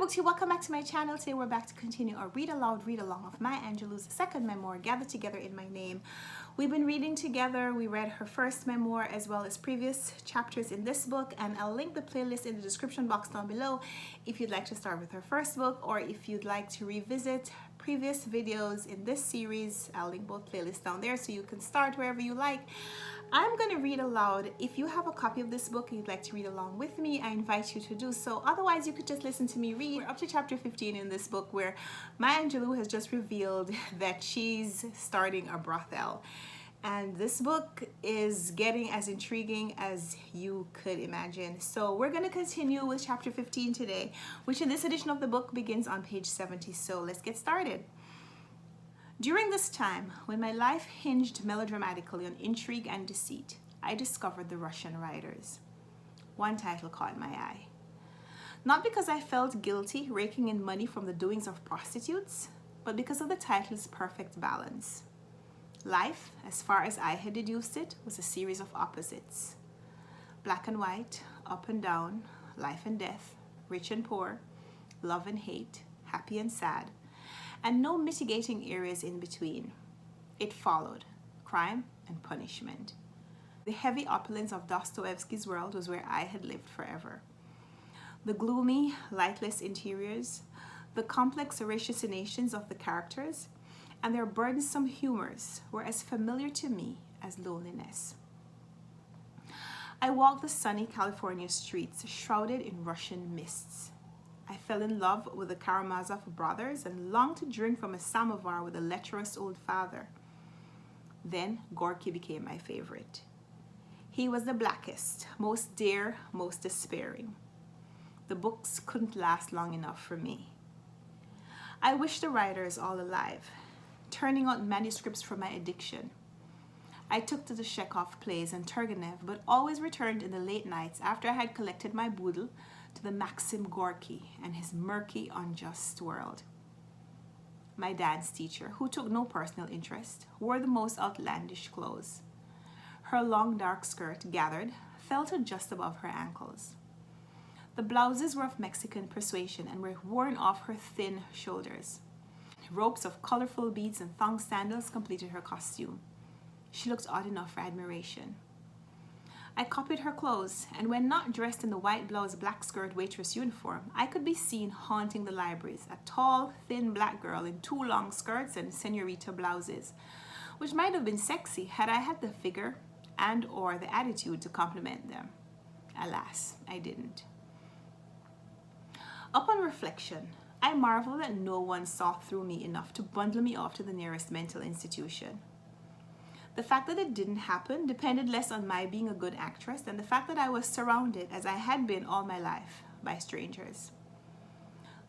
Booksy, welcome back to my channel. Today we're back to continue our read aloud read along of Maya Angelou's second memoir, Gathered Together in My Name. We've been reading together. We read her first memoir as well as previous chapters in this book, and I'll link the playlist in the description box down below if you'd like to start with her first book, or if you'd like to revisit previous videos in this series. I'll link both playlists down there so you can start wherever you like. I'm going to read aloud. If you have a copy of this book and you'd like to read along with me, I invite you to do so. Otherwise, you could just listen to me read. We're up to chapter 15 in this book, where Maya Angelou has just revealed that she's starting a brothel. And this book is getting as intriguing as you could imagine. So we're going to continue with chapter 15 today, which in this edition of the book begins on page 70. So let's get started. During this time, when my life hinged melodramatically on intrigue and deceit, I discovered the Russian writers. One title caught my eye. Not because I felt guilty raking in money from the doings of prostitutes, but because of the title's perfect balance. Life, as far as I had deduced it, was a series of opposites. Black and white, up and down, life and death, rich and poor, love and hate, happy and sad, and no mitigating areas in between. It followed, crime and punishment. The heavy opulence of Dostoevsky's world was where I had lived forever. The gloomy, lightless interiors, the complex ratiocinations of the characters, and their burdensome humors were as familiar to me as loneliness. I walked the sunny California streets shrouded in Russian mists. I fell in love with the Karamazov brothers and longed to drink from a samovar with a lecherous old father. Then Gorky became my favorite. He was the blackest, most dear, most despairing. The books couldn't last long enough for me. I wished the writers all alive, turning out manuscripts for my addiction. I took to the Chekhov plays and Turgenev, but always returned in the late nights after I had collected my boodle to the Maxim Gorky and his murky, unjust world. My dance teacher, who took no personal interest, wore the most outlandish clothes. Her long dark skirt, gathered, fell to just above her ankles. The blouses were of Mexican persuasion and were worn off her thin shoulders. Ropes of colorful beads and thong sandals completed her costume. She looked odd enough for admiration. I copied her clothes, and when not dressed in the white blouse, black skirt waitress uniform, I could be seen haunting the libraries, a tall, thin black girl in 2 long skirts and senorita blouses, which might have been sexy had I had the figure and or the attitude to compliment them. Alas, I didn't. Upon reflection, I marvel that no one saw through me enough to bundle me off to the nearest mental institution. The fact that it didn't happen depended less on my being a good actress than the fact that I was surrounded, as I had been all my life, by strangers.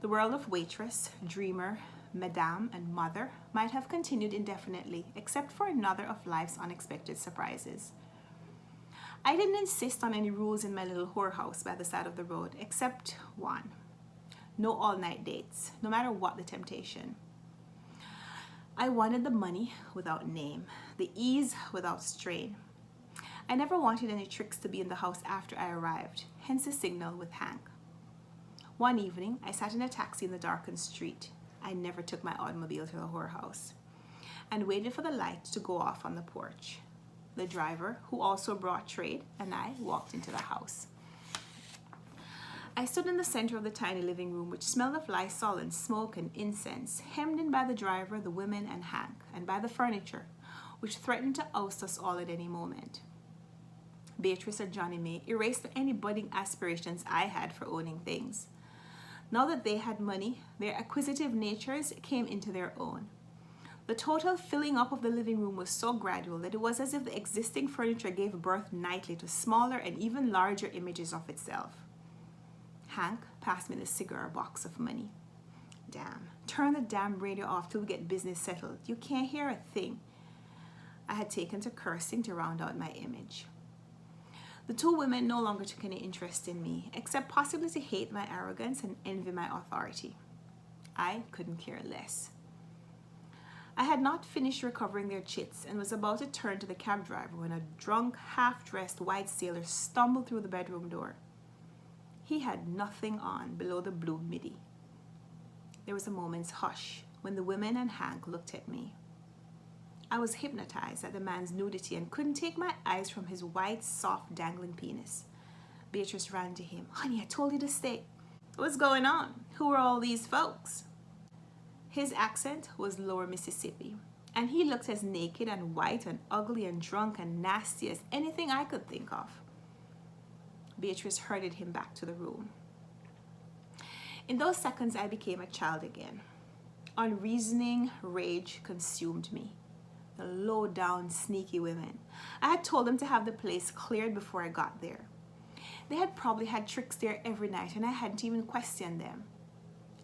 The world of waitress, dreamer, madame, and mother might have continued indefinitely, except for another of life's unexpected surprises. I didn't insist on any rules in my little whorehouse by the side of the road, except one. No all-night dates, no matter what the temptation. I wanted the money without name, the ease without strain. I never wanted any tricks to be in the house after I arrived, hence the signal with Hank. One evening, I sat in a taxi in the darkened street. I never took my automobile to the whorehouse, and waited for the light to go off on the porch. The driver, who also brought trade, and I walked into the house. I stood in the center of the tiny living room, which smelled of Lysol and smoke and incense, hemmed in by the driver, the women, and Hank, and by the furniture, which threatened to oust us all at any moment. Beatrice and Johnny May erased any budding aspirations I had for owning things. Now that they had money, their acquisitive natures came into their own. The total filling up of the living room was so gradual that it was as if the existing furniture gave birth nightly to smaller and even larger images of itself. Hank passed me the cigar box of money. Damn, turn the damn radio off till we get business settled. You can't hear a thing. I had taken to cursing to round out my image. The 2 women no longer took any interest in me, except possibly to hate my arrogance and envy my authority. I couldn't care less. I had not finished recovering their chits and was about to turn to the cab driver when a drunk, half-dressed white sailor stumbled through the bedroom door. He had nothing on below the blue midi. There was a moment's hush when the women and Hank looked at me. I was hypnotized at the man's nudity and couldn't take my eyes from his white, soft, dangling penis. Beatrice ran to him. Honey, I told you to stay. What's going on? Who are all these folks? His accent was lower Mississippi, and he looked as naked and white and ugly and drunk and nasty as anything I could think of. Beatrice herded him back to the room. In those seconds, I became a child again. Unreasoning rage consumed me. The low-down, sneaky women. I had told them to have the place cleared before I got there. They had probably had tricks there every night, and I hadn't even questioned them.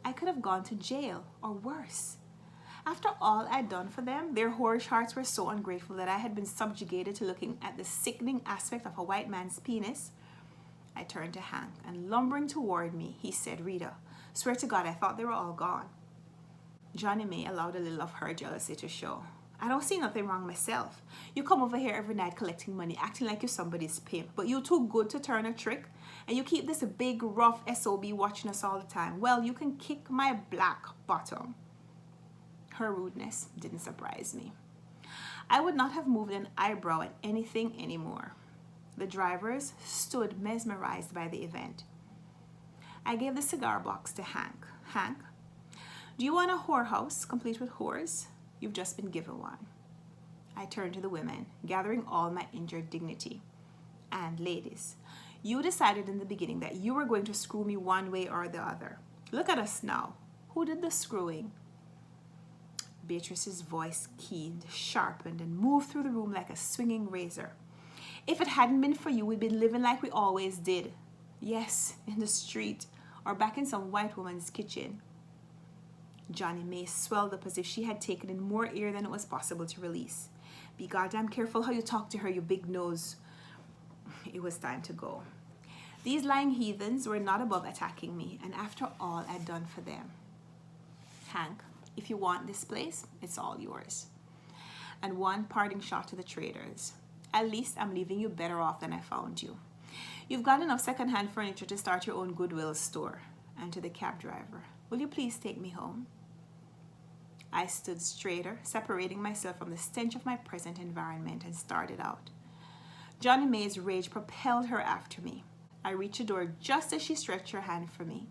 I could have gone to jail, or worse. After all I'd done for them, their whorish hearts were so ungrateful that I had been subjugated to looking at the sickening aspect of a white man's penis. I turned to Hank, and lumbering toward me, he said, Rita, swear to God, I thought they were all gone. Johnny May allowed a little of her jealousy to show. I don't see nothing wrong myself. You come over here every night collecting money, acting like you're somebody's pimp, but you're too good to turn a trick, and you keep this big, rough SOB watching us all the time. Well, you can kick my black bottom. Her rudeness didn't surprise me. I would not have moved an eyebrow at anything anymore. The drivers stood mesmerized by the event. I gave the cigar box to Hank. Hank, do you want a whorehouse complete with whores? You've just been given one. I turned to the women, gathering all my injured dignity. And ladies, you decided in the beginning that you were going to screw me one way or the other. Look at us now. Who did the screwing? Beatrice's voice keened, sharpened, and moved through the room like a swinging razor. If it hadn't been for you, we'd been living like we always did. Yes, in the street, or back in some white woman's kitchen. Johnny May swelled up as if she had taken in more air than it was possible to release. Be goddamn careful how you talk to her, you big nose. It was time to go. These lying heathens were not above attacking me, and after all I'd done for them. Hank, if you want this place, it's all yours. And one parting shot to the traders. At least I'm leaving you better off than I found you. You've got enough second-hand furniture to start your own Goodwill store. And to the cab driver, will you please take me home? I stood straighter, separating myself from the stench of my present environment, and started out. Johnny May's rage propelled her after me. I reached the door just as she stretched her hand for me.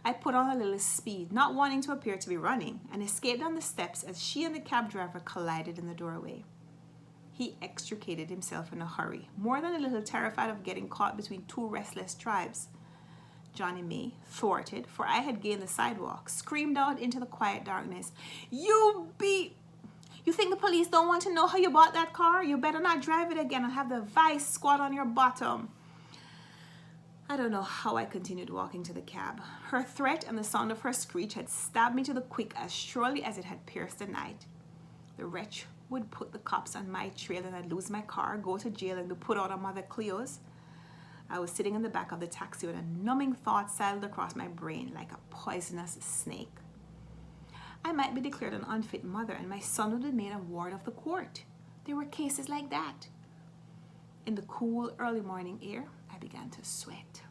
I put on a little speed, not wanting to appear to be running, and escaped down the steps as she and the cab driver collided in the doorway. He extricated himself in a hurry, more than a little terrified of getting caught between two restless tribes. Johnny May, thwarted, for I had gained the sidewalk, screamed out into the quiet darkness, You think the police don't want to know how you bought that car? You better not drive it again and have the vice squad on your bottom. I don't know how I continued walking to the cab. Her threat and the sound of her screech had stabbed me to the quick as surely as it had pierced the night. The wretch would put the cops on my trail and I'd lose my car, go to jail, and be put out on Mother Cleo's. I was sitting in the back of the taxi when a numbing thought sailed across my brain like a poisonous snake. I might be declared an unfit mother and my son would be made a ward of the court. There were cases like that. In the cool early morning air, I began to sweat.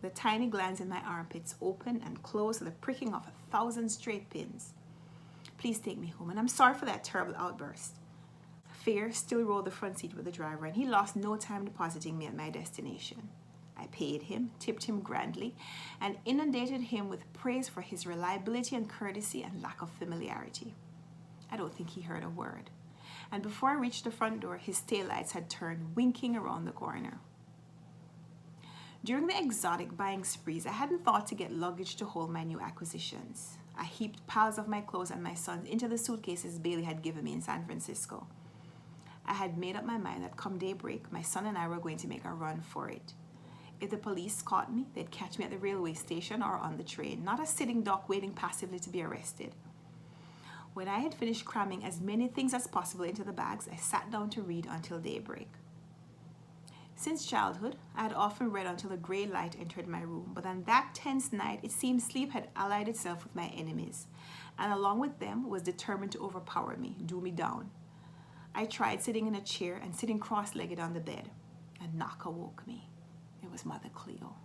The tiny glands in my armpits opened and closed with the pricking of 1,000 stray pins. Please take me home, and I'm sorry for that terrible outburst. Fear still rode the front seat with the driver, and he lost no time depositing me at my destination. I paid him, tipped him grandly, and inundated him with praise for his reliability and courtesy and lack of familiarity. I don't think he heard a word, and before I reached the front door, his taillights had turned, winking around the corner. During the exotic buying sprees, I hadn't thought to get luggage to hold my new acquisitions. I heaped piles of my clothes and my son's into the suitcases Bailey had given me in San Francisco. I had made up my mind that come daybreak, my son and I were going to make a run for it. If the police caught me, they'd catch me at the railway station or on the train, not a sitting duck waiting passively to be arrested. When I had finished cramming as many things as possible into the bags, I sat down to read until daybreak. Since childhood, I had often read until a gray light entered my room, but on that tense night, it seemed sleep had allied itself with my enemies, and along with them was determined to overpower me, do me down. I tried sitting in a chair and sitting cross-legged on the bed. A knock awoke me. It was Mother Cleo.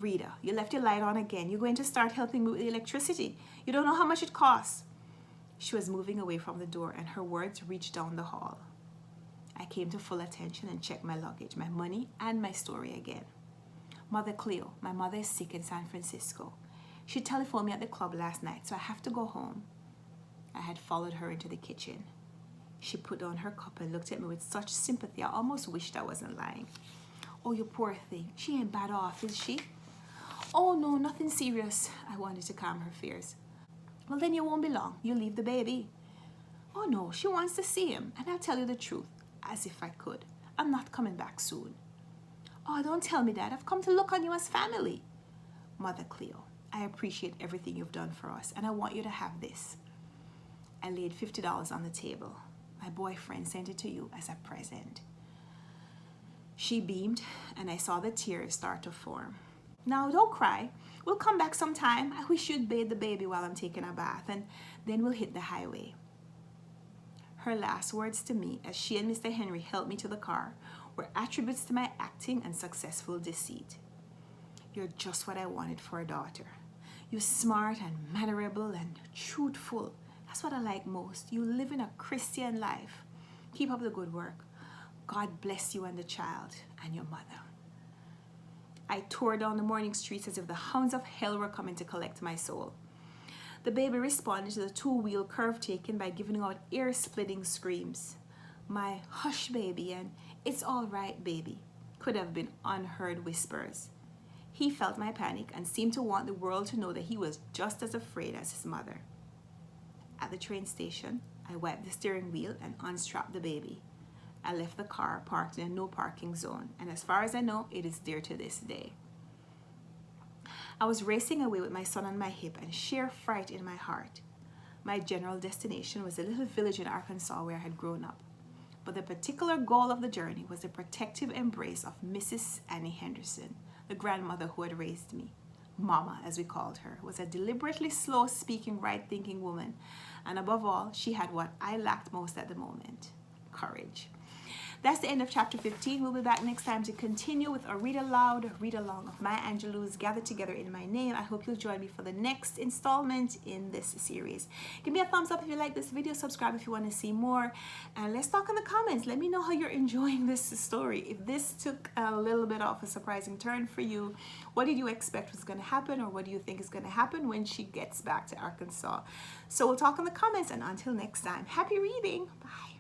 Rita, you left your light on again. You're going to start helping me with the electricity. You don't know how much it costs. She was moving away from the door and her words reached down the hall. I came to full attention and checked my luggage, my money, and my story again. Mother Cleo, my mother is sick in San Francisco. She telephoned me at the club last night, so I have to go home. I had followed her into the kitchen. She put down her cup and looked at me with such sympathy, I almost wished I wasn't lying. Oh, you poor thing. She ain't bad off, is she? Oh, no, nothing serious. I wanted to calm her fears. Well, then you won't be long. You'll leave the baby. Oh, no, she wants to see him. And I'll tell you the truth, as if I could. I'm not coming back soon. Oh, don't tell me that. I've come to look on you as family. Mother Cleo, I appreciate everything you've done for us, and I want you to have this. I laid $50 on the table. My boyfriend sent it to you as a present. She beamed, and I saw the tears start to form. Now, don't cry. We'll come back sometime. I wish you'd bathe the baby while I'm taking a bath, and then we'll hit the highway. Her last words to me, as she and Mr. Henry helped me to the car, were attributes to my acting and successful deceit. You're just what I wanted for a daughter. You're smart and mannerable and truthful. That's what I like most. You live in a Christian life. Keep up the good work. God bless you and the child and your mother. I tore down the morning streets as if the hounds of hell were coming to collect my soul. The baby responded to the two-wheel curve taken by giving out ear-splitting screams. My hush baby and it's all right baby could have been unheard whispers. He felt my panic and seemed to want the world to know that he was just as afraid as his mother. At the train station, I wiped the steering wheel and unstrapped the baby. I left the car parked in a no parking zone, and as far as I know, it is there to this day. I was racing away with my son on my hip and sheer fright in my heart. My general destination was a little village in Arkansas where I had grown up. But the particular goal of the journey was the protective embrace of Mrs. Annie Henderson, the grandmother who had raised me. Mama, as we called her, was a deliberately slow-speaking, right-thinking woman. And above all, she had what I lacked most at the moment, courage. That's the end of chapter 15. We'll be back next time to continue with a read aloud, read along of Maya Angelou's Gathered Together in My Name. I hope you'll join me for the next installment in this series. Give me a thumbs up if you like this video, subscribe if you want to see more, and let's talk in the comments. Let me know how you're enjoying this story. If this took a little bit of a surprising turn for you, what did you expect was going to happen, or what do you think is going to happen when she gets back to Arkansas? So we'll talk in the comments, and until next time, happy reading. Bye.